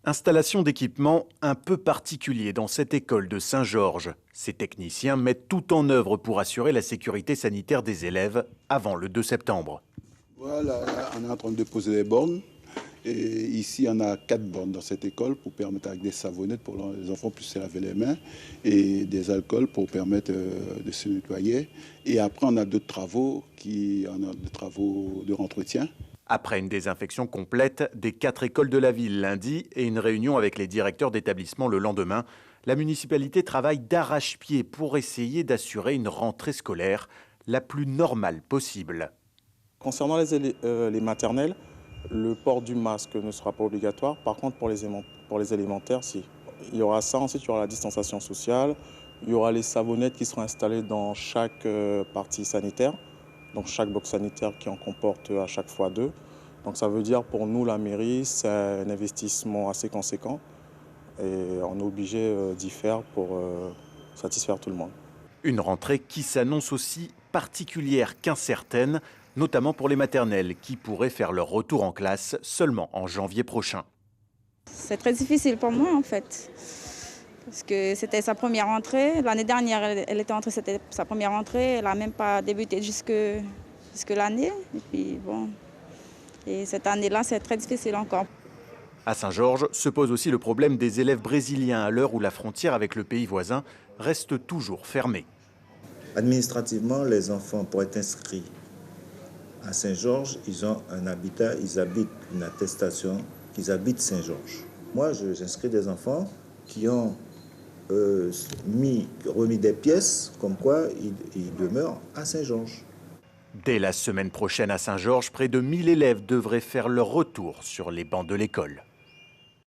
Installation d'équipements un peu particulier dans cette école de Saint-Georges. Ces techniciens mettent tout en œuvre pour assurer la sécurité sanitaire des élèves avant le 2 septembre. Voilà, là, on est en train de déposer les bornes. Et ici, on a 4 bornes dans cette école pour permettre avec des savonnettes pour que les enfants puissent se laver les mains et des alcools pour permettre de se nettoyer. Et après, on a d'autres travaux, des travaux de entretien. Après une désinfection complète des 4 écoles de la ville lundi et une réunion avec les directeurs d'établissement le lendemain, la municipalité travaille d'arrache-pied pour essayer d'assurer une rentrée scolaire la plus normale possible. Concernant les maternelles, le port du masque ne sera pas obligatoire. Par contre, pour les élémentaires, si. Il y aura ça. Ensuite, il y aura la distanciation sociale. Il y aura les savonnettes qui seront installées dans chaque partie sanitaire. Donc chaque box sanitaire qui en comporte à chaque fois 2. Donc ça veut dire pour nous, la mairie, c'est un investissement assez conséquent. Et on est obligé d'y faire pour satisfaire tout le monde. Une rentrée qui s'annonce aussi particulière qu'incertaine, notamment pour les maternelles qui pourraient faire leur retour en classe seulement en janvier prochain. C'est très difficile pour moi en fait, parce que c'était sa première rentrée. L'année dernière, elle était entrée, c'était sa première rentrée. Elle n'a même pas débuté jusque l'année. Et puis bon, et cette année-là, c'est très difficile encore. À Saint-Georges se pose aussi le problème des élèves brésiliens à l'heure où la frontière avec le pays voisin reste toujours fermée. Administrativement, les enfants, pour être inscrits à Saint-Georges, ils ont un habitat, ils habitent une attestation qu'ils habitent Saint-Georges. Moi, j'inscris des enfants qui ont remis des pièces comme quoi ils demeurent à Saint-Georges. Dès la semaine prochaine à Saint-Georges, près de 1000 élèves devraient faire leur retour sur les bancs de l'école.